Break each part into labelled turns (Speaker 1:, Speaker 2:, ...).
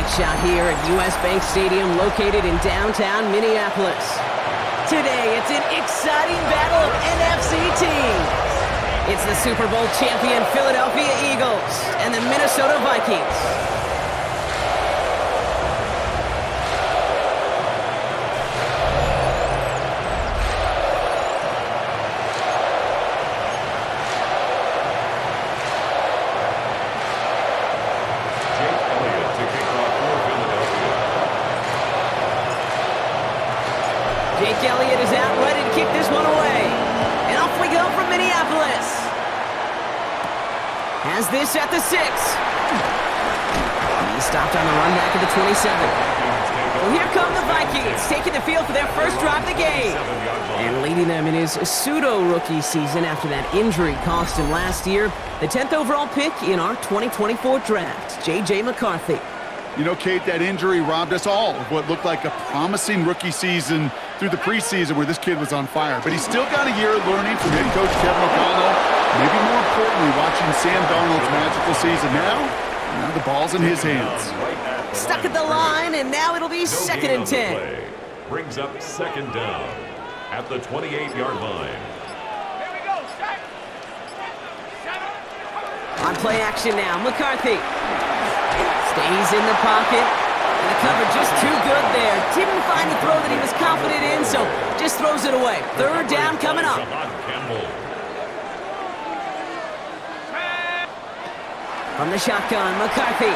Speaker 1: great shot here at US Bank Stadium, located in downtown Minneapolis. Today, it's an exciting battle of NFC teams. It's the Super Bowl champion Philadelphia Eagles and the Minnesota Vikings. Elliott is out, ready to kick this one away. And off we go from Minneapolis. Has this at the 6. He stopped on the run back at the 27. Well, here come the Vikings, taking the field for their first drive of the game. And leading them in his pseudo-rookie season after that injury cost him last year. The 10th overall pick in our 2024 draft, J.J. McCarthy.
Speaker 2: You know, Kate, that injury robbed us all of what looked like a promising rookie season through the preseason where this kid was on fire. But he's still got a year of learning from head coach Kevin O'Connell. Maybe more importantly, watching Sam Darnold's magical season now the ball's in his hands.
Speaker 1: Stuck at the line, and now it'll be 2nd and 10.
Speaker 3: Brings up 2nd down at the 28-yard line.
Speaker 1: On play action now, McCarthy. Stays in the pocket, and the cover just too good there. Didn't find the throw that he was confident in, so just throws it away. 3rd down coming up. From the shotgun, McCarthy.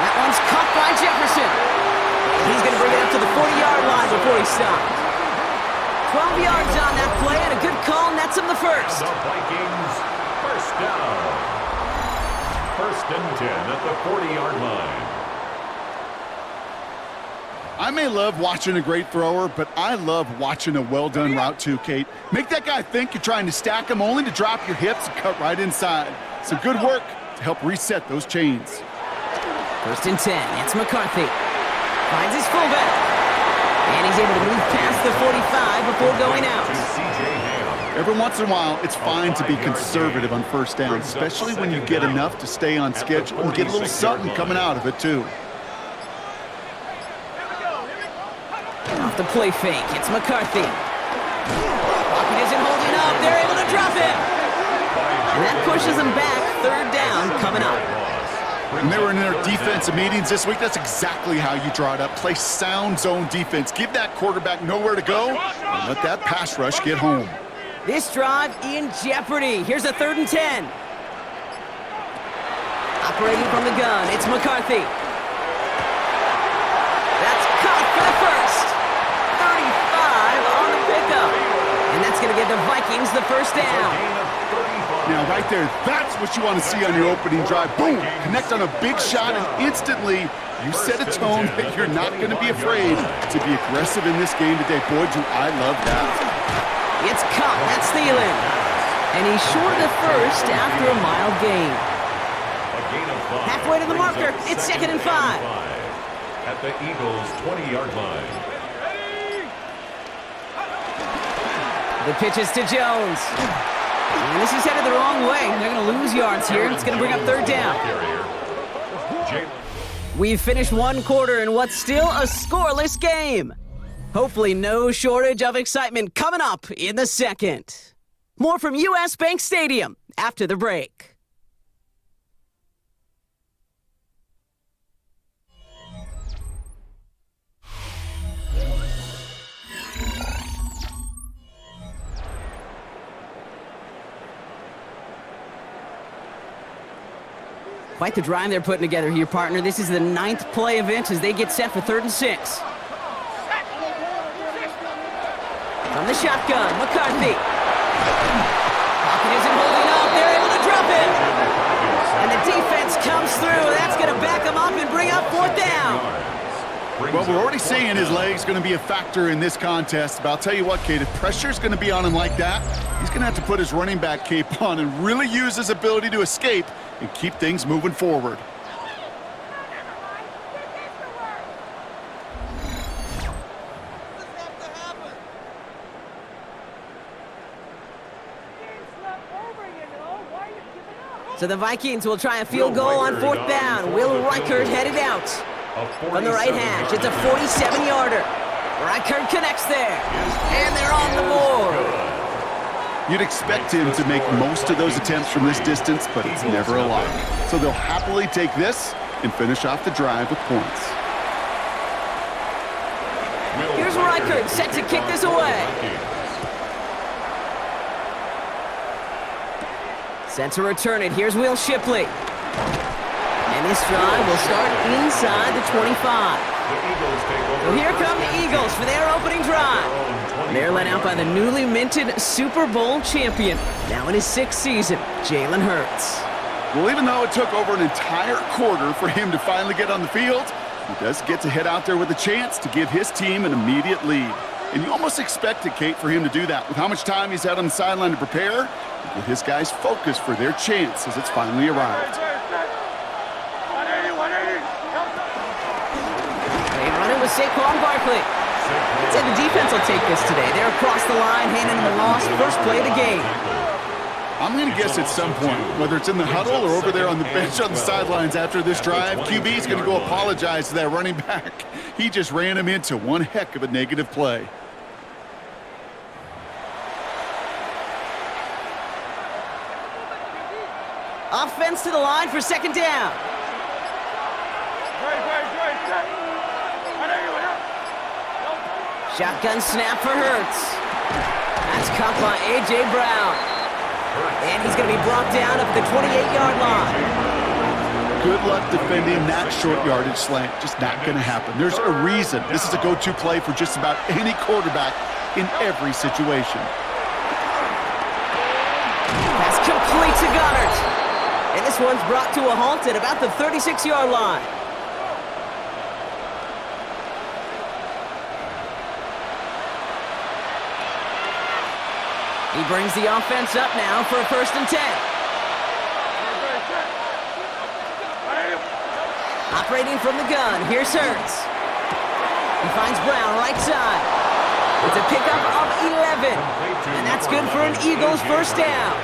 Speaker 1: That one's caught by Jefferson. He's going to bring it up to the 40-yard line before he stops. 12 yards on that play, and a good call nets him the first.
Speaker 3: The Vikings, 1st down. 1st and 10 at the 40-yard line.
Speaker 2: I may love watching a great thrower, but I love watching a well-done route too, Kate. Make that guy think you're trying to stack him only to drop your hips and cut right inside. Some good work to help reset those chains.
Speaker 1: 1st and 10, it's McCarthy. Finds his fullback. And he's able to move past the 45 before going out.
Speaker 2: Every once in a while, it's fine to be conservative on 1st down, especially when you get enough to stay on schedule and get a little something coming out of it, too.
Speaker 1: Off the play fake, it's McCarthy. Pocket isn't holding up. They're able to drop it. And that pushes them back. 3rd down coming up.
Speaker 2: When they were in their defensive meetings this week, that's exactly how you draw it up. Play sound zone defense. Give that quarterback nowhere to go and let that pass rush get home.
Speaker 1: This drive in jeopardy. Here's a 3rd and 10. Operating from the gun, it's McCarthy. That's caught for the first. 35 on the pickup. And that's going to give the Vikings the 1st down.
Speaker 2: Now, right there, that's what you want to see on your opening drive. Boom! Connect on a big shot, and instantly you set a tone that you're not going to be afraid to be aggressive in this game today. Boy, do I love that.
Speaker 1: It's caught. That's Thielen. And he's short of the 1st after a mild gain. Halfway to the marker. It's 2nd and 5.
Speaker 3: At the Eagles' 20-yard line.
Speaker 1: The pitch is to Jones. And this is headed the wrong way. They're going to lose yards here. It's going to bring up 3rd down. We've finished 1 quarter in what's still a scoreless game. Hopefully no shortage of excitement coming up in the 2nd. More from US Bank Stadium after the break. Quite the drive they're putting together here, partner. This is the 9th play event as they get set for 3rd and 6. From the shotgun, McCarthy. Pocket isn't holding up. They're able to drop it. And the defense comes through. That's going to back them up and bring up 4th down.
Speaker 2: Well, we're already seeing his leg's going to be a factor in this contest. But I'll tell you what, Kate, if pressure's going to be on him like that, he's going to have to put his running back cape on and really use his ability to escape and keep things moving forward.
Speaker 1: So the Vikings will try a field goal on 4th down. Will Reichert headed out from the right hash. It's a 47-yarder. Reichert connects there, and they're on the board.
Speaker 2: You'd expect him to make most of those attempts from this distance, but it's never a lock. So they'll happily take this and finish off the drive with points.
Speaker 1: Here's Reichert set to kick this away. Set to return it. Here's Will Shipley. And this drive will start inside the 25. So here come the Eagles for their opening drive. They're led out by the newly minted Super Bowl champion, now in his 6th season, Jalen Hurts.
Speaker 2: Well, even though it took over an entire quarter for him to finally get on the field, he does get to head out there with a chance to give his team an immediate lead. And you almost expected, Kate, for him to do that. With how much time he's had on the sideline to prepare, with his guys focused for their chance as it's finally arrived.
Speaker 1: They run it with Saquon Barkley. I'd say the defense will take this today. They're across the line, handing them a loss, first play of the game.
Speaker 2: I'm going to guess at some point, whether it's in the huddle or over there on the bench on the sidelines after this drive, QB is going to go apologize to that running back. He just ran him into one heck of a negative play.
Speaker 1: Offense to the line for 2nd down. Shotgun snap for Hurts. That's caught by A.J. Brown. And he's going to be brought down up at the 28-yard line.
Speaker 2: Good luck defending that short yardage slant. Just not going to happen. There's a reason this is a go-to play for just about any quarterback in every situation.
Speaker 1: Pass complete to Goddard. And this one's brought to a halt at about the 36-yard line. He brings the offense up now for a 1st and 10. Operating from the gun, here's Hurts. He finds Brown right side. It's a pickup of 11. And that's good for an Eagles 1st down.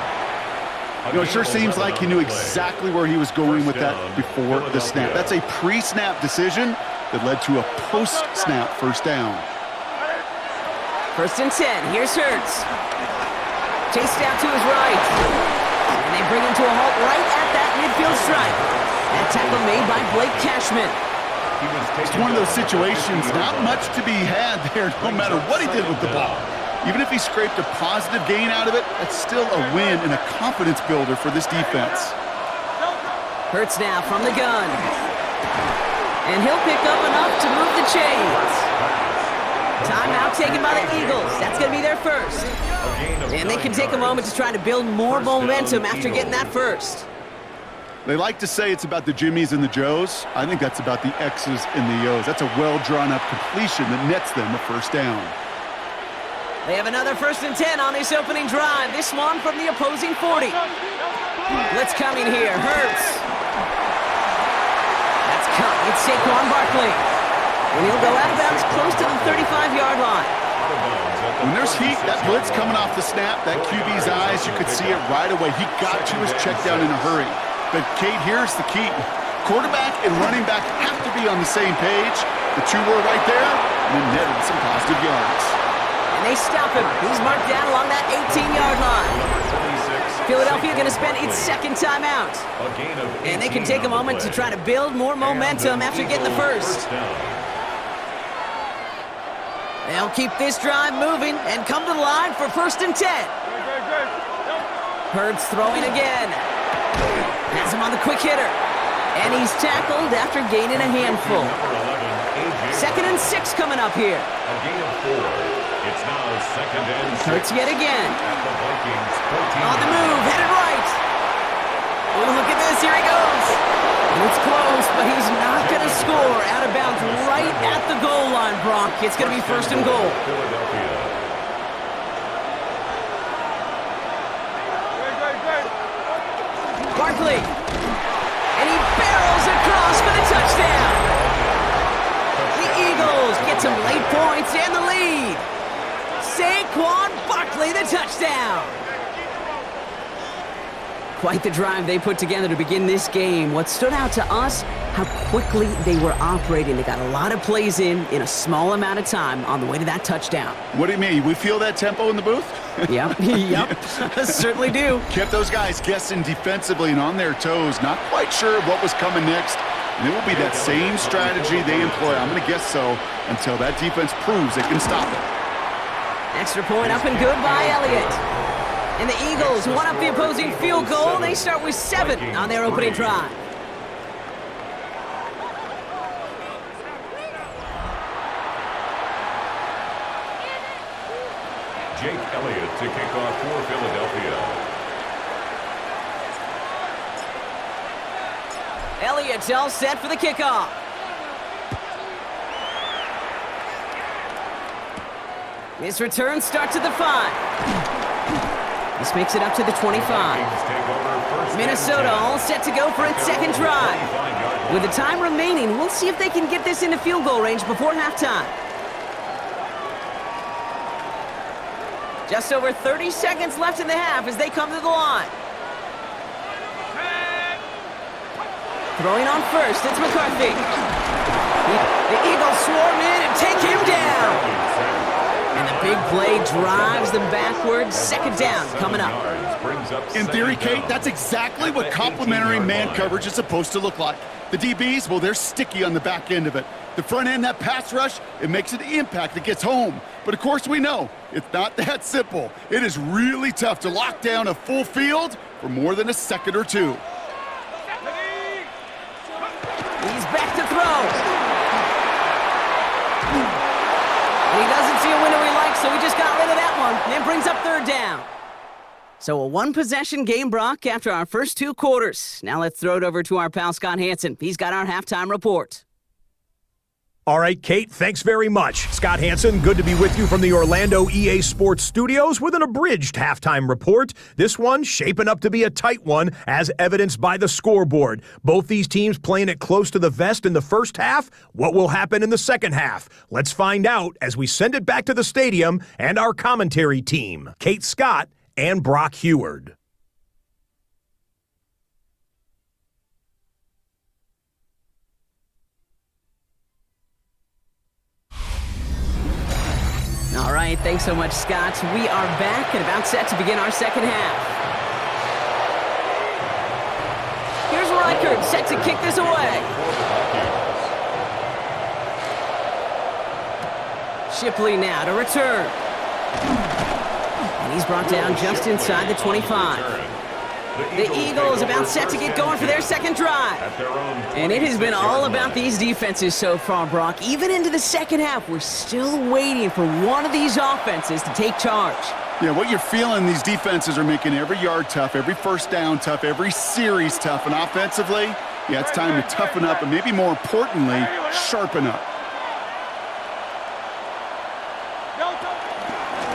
Speaker 2: You know, it sure seems like he knew exactly where he was going with that before the snap. That's a pre-snap decision that led to a post-snap 1st down.
Speaker 1: 1st and 10, here's Hurts. Chased out to his right. And they bring him to a halt right at that midfield stripe. That tackle made by Blake Cashman.
Speaker 2: It's one of those situations, not much to be had there, no matter what he did with the ball. Even if he scraped a positive gain out of it, that's still a win and a confidence builder for this defense.
Speaker 1: Hurts now from the gun. And he'll pick up enough to move the chains. Timeout taken by the Eagles. That's going to be their 1st. And they can take a moment to try to build more momentum after getting that 1st.
Speaker 2: They like to say it's about the Jimmies and the Joes. I think that's about the X's and the O's. That's a well-drawn-up completion that nets them a 1st down.
Speaker 1: They have another 1st and 10 on this opening drive. This one from the opposing 40. Blitz coming here. Hurts. That's cut. It's Saquon Barkley. And he'll go out of bounds close to the 35-yard line.
Speaker 2: When there's heat, that blitz coming off the snap, that QB's eyes, you could see it right away. He got to his check down in a hurry. But, Kate, here's the key. Quarterback and running back have to be on the same page. The two were right there, and then netted some positive yards.
Speaker 1: And they stop him. He's marked down along that 18-yard line. Philadelphia going to spend its 2nd timeout. And they can take a moment to try to build more momentum after getting the 1st. They'll keep this drive moving and come to the line for 1st and 10. Hurts throwing again. Has him on the quick hitter. And he's tackled after gaining a handful. 2nd and 6 coming up here.
Speaker 3: A gain of 4. It's now 2nd and 6.
Speaker 1: Hurts yet again.
Speaker 3: At the Vikings 14.
Speaker 1: On the move, headed right. Oh, look at this, here he goes. And it's close, but he's not going to score. Out of bounds right at the goal line, Brock. It's going to be 1st and goal.
Speaker 3: Philadelphia.
Speaker 1: Barkley. And he barrels across for the touchdown. The Eagles get some late points and the lead. Saquon Barkley, the touchdown. Quite the drive they put together to begin this game. What stood out to us, how quickly they were operating. They got a lot of plays in a small amount of time on the way to that touchdown.
Speaker 2: What do you mean? We feel that tempo in the booth?
Speaker 1: Yep, certainly do.
Speaker 2: Kept those guys guessing defensively and on their toes, not quite sure of what was coming next. And it will be that same strategy they employ, I'm going to guess so, until that defense proves it can stop it.
Speaker 1: Extra point up and good by Elliott. And the Eagles one up the opposing field goal. They start with 7 on their opening drive.
Speaker 3: Jake Elliott to kick off for Philadelphia.
Speaker 1: Elliott's all set for the kickoff. His return starts at the 5. This makes it up to the 25. Minnesota all set to go for its second drive. With the time remaining, we'll see if they can get this into field goal range before halftime. Just over 30 seconds left in the half as they come to the line. Throwing on first, it's McCarthy. The Eagles swarm in and take him down. And the big play drives them backwards. Second down coming up.
Speaker 2: In theory, Kate, that's exactly what complementary man coverage is supposed to look like. The DBs, well, they're sticky on the back end of it. The front end, that pass rush, it makes an impact that gets home. But of course we know, it's not that simple. It is really tough to lock down a full field for more than a second or two.
Speaker 1: He's back to throw. And he doesn't see a window he likes, so he just got rid of that one. And brings up third down. So a one-possession game, Brock, after our first 2 quarters. Now let's throw it over to our pal Scott Hanson. He's got our halftime report.
Speaker 4: All right, Kate, thanks very much. Scott Hanson, good to be with you from the Orlando EA Sports Studios with an abridged halftime report. This one shaping up to be a tight one, as evidenced by the scoreboard. Both these teams playing it close to the vest in the first half. What will happen in the second half? Let's find out as we send it back to the stadium and our commentary team, Kate Scott and Brock Heward.
Speaker 1: All right, thanks so much, Scott. We are back and about set to begin our second half. Here's Reichert set to kick this away. Shipley now to return. And he's brought down just inside the 25. The Eagles about set to get going for their second drive. And it has been all about these defenses so far, Brock. Even into the second half, we're still waiting for one of these offenses to take charge.
Speaker 2: Yeah, what you're feeling, these defenses are making every yard tough, every first down tough, every series tough. And offensively, yeah, it's time to toughen up and maybe more importantly, sharpen up.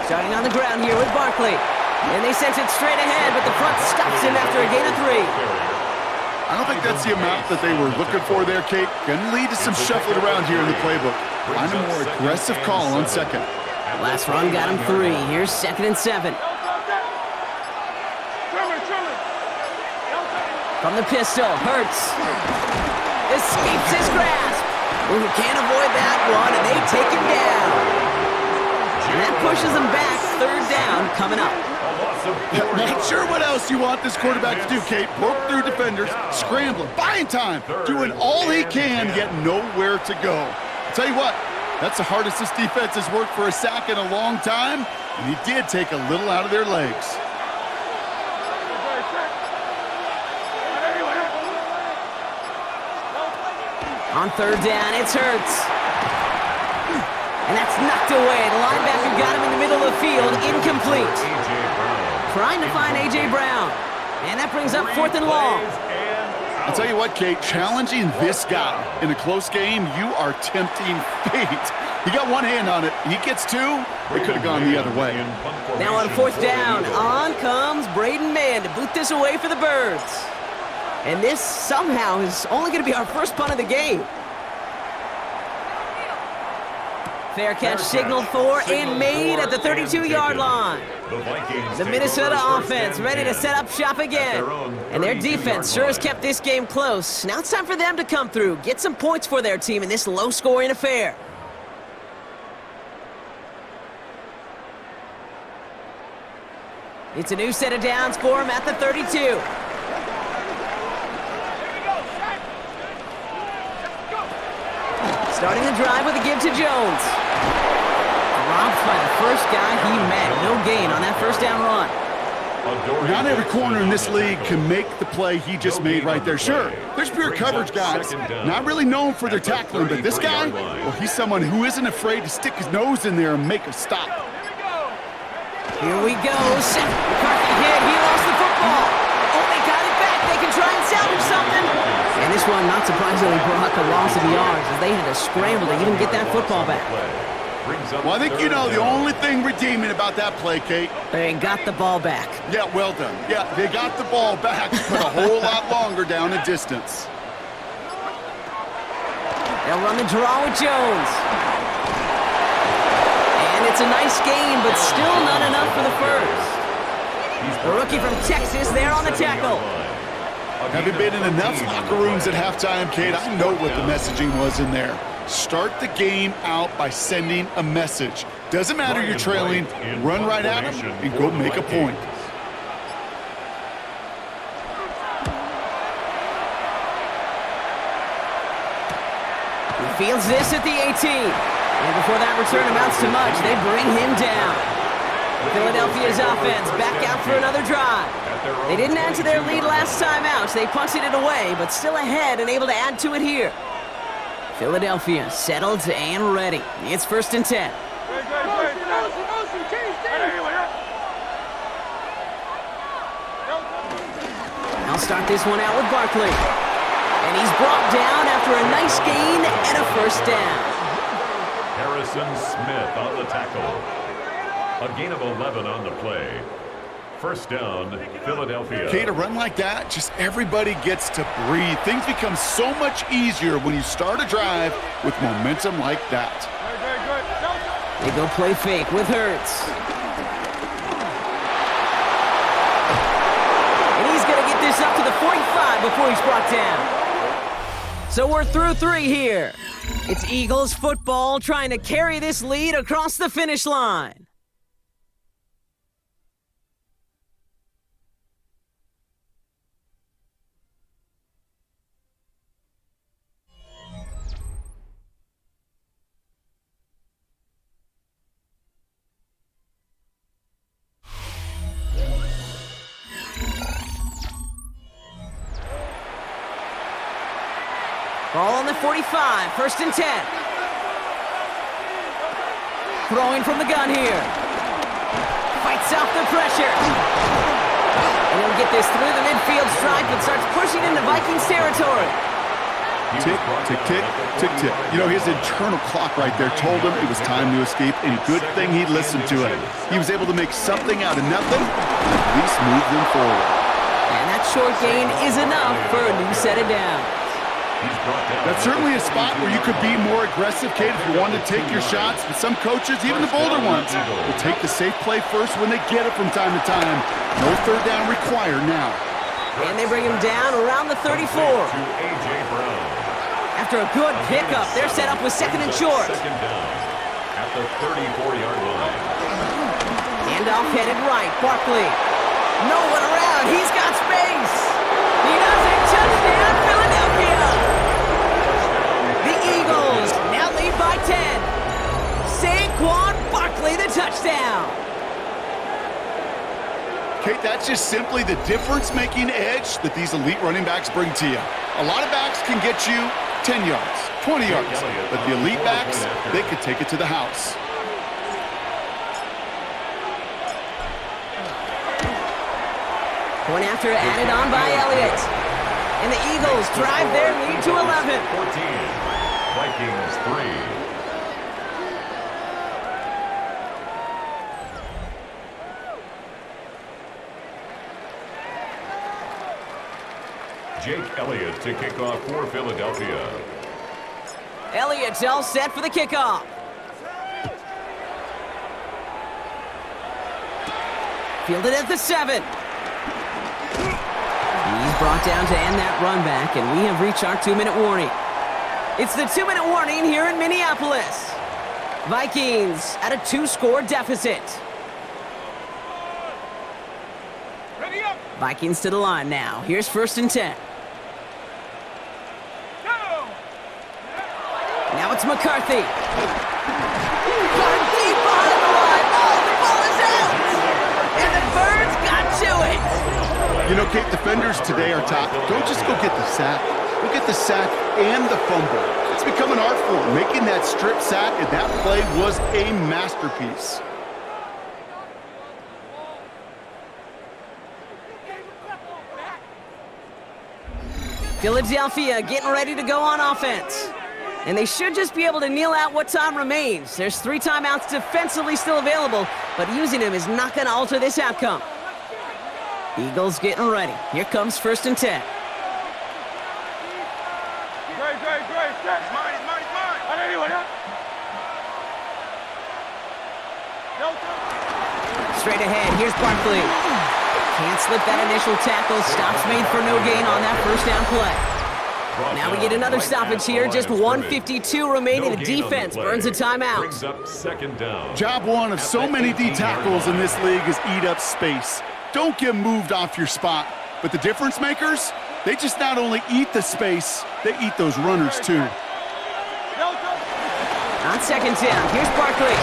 Speaker 1: Starting on the ground here with Barkley. And they sent it straight ahead, but the front stops him after a gain of 3.
Speaker 2: I don't think that's the amount that they were looking for there, Kate. Going to lead to some shuffling around here in the playbook. Find a more aggressive call on second.
Speaker 1: Last run got him 3. Here's 2nd and 7. From the pistol, Hurts. Escapes his grasp. Ooh, can't avoid that one, and they take him down. And that pushes them back. 3rd down coming up.
Speaker 2: Not sure what else you want this quarterback to do, Kate. Broke through defenders, scrambling, buying time, doing all he can, yet nowhere to go. I'll tell you what, that's the hardest this defense has worked for a sack in a long time, and he did take a little out of their legs.
Speaker 1: On 3rd down, it's Hurts. And that's knocked away. The linebacker got him in the middle of the field. Incomplete. Trying to find A.J. Brown. And that brings up 4th and long.
Speaker 2: I'll tell you what, Kate, challenging this guy in a close game, you are tempting fate. He got one hand on it. He gets 2. It could have gone the other way.
Speaker 1: Now on 4th down, on comes Braden Mann to boot this away for the Birds. And this somehow is only going to be our first punt of the game. Fair catch signaled for and made at the 32-yard line.
Speaker 3: The Vikings
Speaker 1: The
Speaker 3: take
Speaker 1: Minnesota
Speaker 3: over
Speaker 1: offense
Speaker 3: 1st
Speaker 1: ready to
Speaker 3: 10
Speaker 1: set up shop again. And their defense sure has kept this game close. Now it's time for them to come through, get some points for their team in this low-scoring affair. It's a new set of downs for him at the 32. Starting the drive with a give to Jones. Dropped by the first guy he met. No gain on that first down run.
Speaker 2: Not every corner in this league can make the play he just made right there. Sure, there's pure coverage guys, not really known for their tackling, but this guy, well, he's someone who isn't afraid to stick his nose in there and make a stop.
Speaker 1: Here we go. McCarthy hit. He lost the football. Oh, they got it back. They can try and salvage something. And this one, not surprisingly, brought the loss of yards as they had to scramble to even get that football back.
Speaker 2: Well, I think you know the only thing redeeming about that play, Kate.
Speaker 1: They got the ball back.
Speaker 2: Yeah, well done. Yeah, they got the ball back, but a whole lot longer down the distance.
Speaker 1: They'll run the draw with Jones. And it's a nice gain, but still not enough for the first. The rookie from Texas there on the tackle.
Speaker 2: Having been in enough locker rooms at halftime, Kate, I know what the messaging was in there. Start the game out by sending a message. Doesn't matter you're trailing, run right at them and go make a point.
Speaker 1: He fields this at the 18. And before that return amounts to much, they bring him down. Philadelphia's offense back out for another drive. They didn't add to their lead last time out, so they punted it away, but still ahead and able to add to it here. Philadelphia settled and ready. It's 1st and 10. I'll start this one out with Barkley. And he's brought down after a nice gain and a first down.
Speaker 3: Harrison Smith on the tackle. A gain of 11 on the play. First down, Philadelphia.
Speaker 2: Kate, a run like that, just everybody gets to breathe. Things become so much easier when you start a drive with momentum like that.
Speaker 1: They go play fake with Hurts. And he's going to get this up to the 45 before he's brought down. So we're through 3 here. It's Eagles football trying to carry this lead across the finish line. Ball on the 45, 1st and 10. Throwing from the gun here. Fights off the pressure. And he'll get this through the midfield stripe and starts pushing into Vikings territory.
Speaker 2: Tick, tick, tick, tick, tick. You know, his internal clock right there told him it was time to escape, and good thing he listened to it. He was able to make something out of nothing, and at least move them forward.
Speaker 1: And that short gain is enough for a new set of downs.
Speaker 2: That's certainly a spot where you could be more aggressive, Kate, if you wanted to take your shots. But some coaches, even the bolder ones, will take the safe play first when they get it from time to time. No third down required now.
Speaker 1: And they bring him down around the 34. After a good pickup, they're set up with 2nd and short.
Speaker 3: Second down at the 34-yard line.
Speaker 1: Handoff headed right. Barkley. No one around. He's got space. He does it. Touchdown, Philadelphia. The Eagles now lead by 10. Saquon Barkley, the touchdown.
Speaker 2: Kate, that's just simply the difference-making edge that these elite running backs bring to you. A lot of backs can get you 10 yards, 20 yards, but the elite backs, they could take it to the house.
Speaker 1: Point after added on by Elliott. And the Eagles drive their lead to 11.
Speaker 3: 14. Vikings 3. Jake Elliott to kick off for Philadelphia.
Speaker 1: Elliott's all set for the kickoff. Fielded at the 7. He's brought down to end that run back, and we have reached our 2-minute warning. It's the 2-minute warning here in Minneapolis. Vikings at a 2-score deficit. Vikings to the line now. Here's 1st and 10. Now it's McCarthy. Got deep behind the line. Oh, the ball is out! And the Birds got to it!
Speaker 2: You know, Kate, defenders today are taught, don't just go get the sack. Go get the sack and the fumble. It's become an art form. Making that strip sack and that play was a masterpiece.
Speaker 1: Philadelphia getting ready to go on offense. And they should just be able to kneel out what time remains. There's 3 timeouts defensively still available, but using them is not going to alter this outcome. Eagles getting ready. Here comes 1st and 10. Straight ahead, here's Barkley. Can't slip that initial tackle. Stops made for no gain on that 1st down play. Now we get another stoppage here. Just 1:52 remaining. The defense burns a timeout.
Speaker 2: Job one of so many D tackles in this league is eat up space. Don't get moved off your spot. But the difference makers, they just not only eat the space, they eat those runners too.
Speaker 1: On 2nd down, here's Barkley.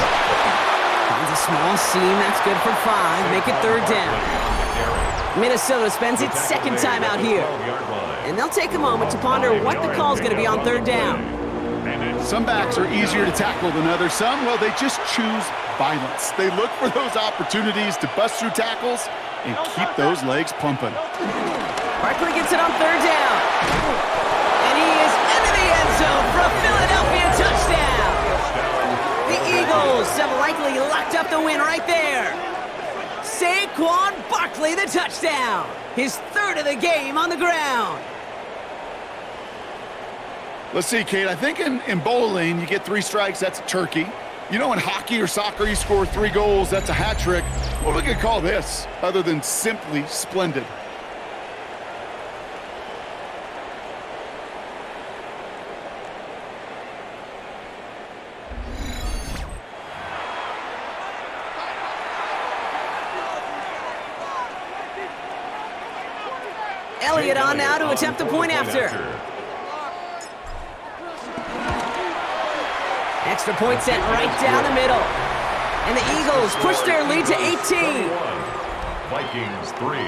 Speaker 1: Finds a small seam. That's good for 5. Make it 3rd down. Minnesota spends its 2nd time out here. And they'll take a moment to ponder what the call is going to be on 3rd down.
Speaker 2: Some backs are easier to tackle than others. Some, well, they just choose violence. They look for those opportunities to bust through tackles and keep those legs pumping.
Speaker 1: Barkley gets it on 3rd down. And he is into the end zone for a Philadelphia touchdown. The Eagles have likely locked up the win right there. Saquon Barkley, the touchdown. His 3rd of the game on the ground.
Speaker 2: Let's see, Kate. I think in bowling, you get 3 strikes, that's a turkey. You know, in hockey or soccer, you score 3 goals, that's a hat trick. What are we going to call this other than simply splendid?
Speaker 1: Elliott on now to attempt the point after. Extra point sent right down the middle. And the Eagles push their lead to 18.
Speaker 3: Vikings 3.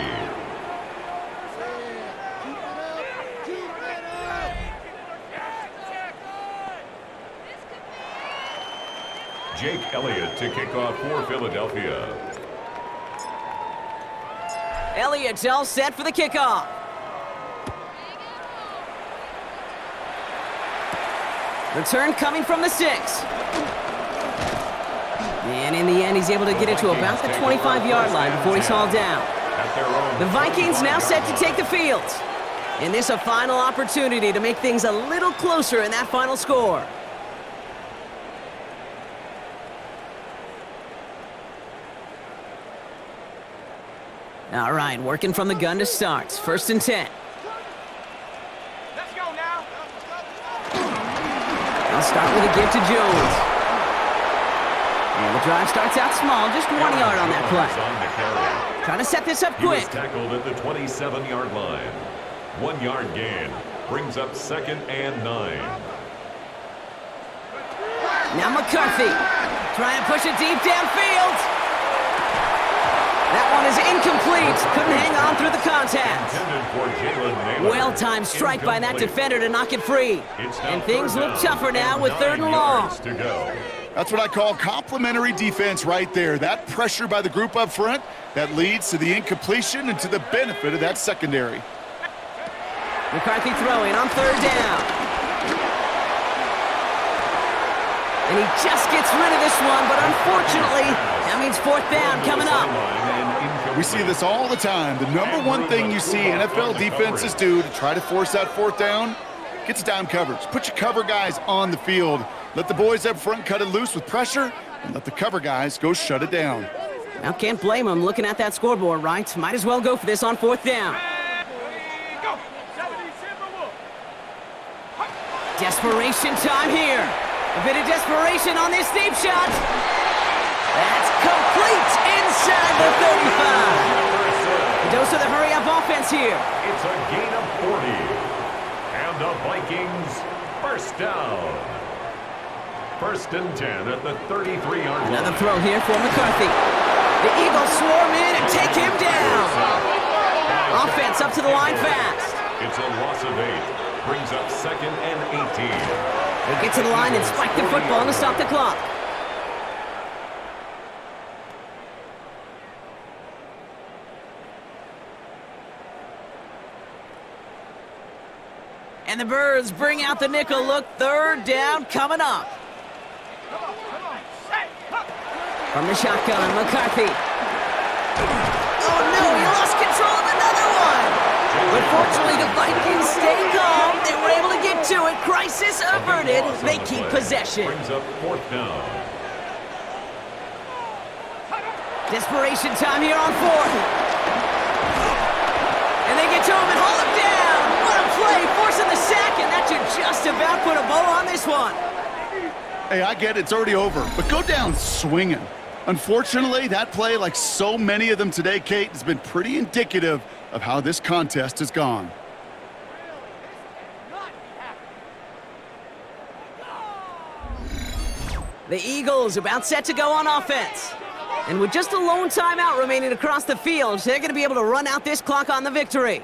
Speaker 3: Jake Elliott to kick off for Philadelphia.
Speaker 1: Elliott's all set for the kickoff. Return coming from the 6. And in the end, he's able to get it to about the 25-yard line before he's hauled down. The Vikings now set to take the field. And this a final opportunity to make things a little closer in that final score. All right, working from the gun to start. 1st and 10.
Speaker 5: Let's go now.
Speaker 1: They'll start with a give to Jones. And the drive starts out small, just 1 yard on that play. Trying to set this up quick.
Speaker 3: He was tackled at the 27-yard line. 1 yard gain brings up 2nd and 9.
Speaker 1: Now McCarthy trying to push it deep downfield. That one is incomplete. Couldn't hang on through the contact. Well-timed strike by that defender to knock it free. And things look tougher now with 3rd and long.
Speaker 2: That's what I call complimentary defense right there. That pressure by the group up front, that leads to the incompletion and to the benefit of that secondary.
Speaker 1: McCarthy throwing on 3rd down. And he just gets rid of this one, but unfortunately, that means 4th down coming up.
Speaker 2: We see this all the time. The number one thing you see NFL defenses do to try to force that 4th down, gets down coverage. Put your cover guys on the field. Let the boys up front cut it loose with pressure, and let the cover guys go shut it down.
Speaker 1: Well, can't blame him looking at that scoreboard, right? Might as well go for this on 4th down.
Speaker 5: Go.
Speaker 1: Desperation time here. A bit of desperation on this deep shot. That's complete inside the 35. A dose of the hurry-up offense here.
Speaker 3: It's a gain of 40. And the Vikings first down. 1st and 10 at the 33-yard line.
Speaker 1: Another throw here for McCarthy. The Eagles swarm in and take him down. Offense up to the line fast.
Speaker 3: It's a loss of 8. Brings up 2nd and 18.
Speaker 1: They get to the line and spike the football to stop the clock. And the Birds bring out the nickel look. 3rd down coming up. From the shotgun, McCarthy. Oh no, he lost control of another one. But fortunately, the Vikings stay calm. They were able to get to it. Crisis averted. They keep possession.
Speaker 3: Brings up 4th down.
Speaker 1: Desperation time here on 4th. And they get to him and haul him down. What a play, forcing the sack, and that should just about put a bow on this one.
Speaker 2: Hey, I get it, it's already over, but go down swinging. Unfortunately, that play, like so many of them today, Kate, has been pretty indicative of how this contest has gone.
Speaker 1: The Eagles about set to go on offense. And with just a lone timeout remaining across the field, they're going to be able to run out this clock on the victory.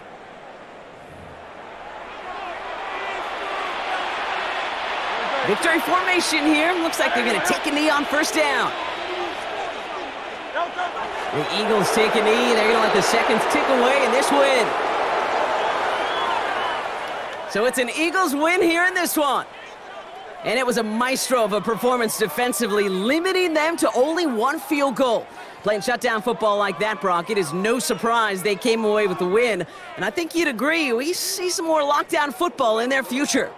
Speaker 1: Victory formation here. Looks like they're going to take a knee on 1st down. The Eagles take a knee. They're going to let the seconds tick away in this win. So it's an Eagles win here in this one. And it was a maestro of a performance defensively, limiting them to only 1 field goal. Playing shutdown football like that, Brock, it is no surprise they came away with the win. And I think you'd agree, we see some more lockdown football in their future.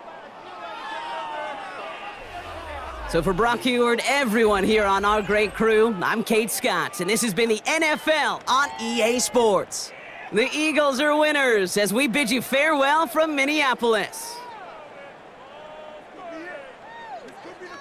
Speaker 1: So for Brock Heward, everyone here on our great crew, I'm Kate Scott, and this has been the NFL on EA Sports. The Eagles are winners as we bid you farewell from Minneapolis.
Speaker 5: This could be the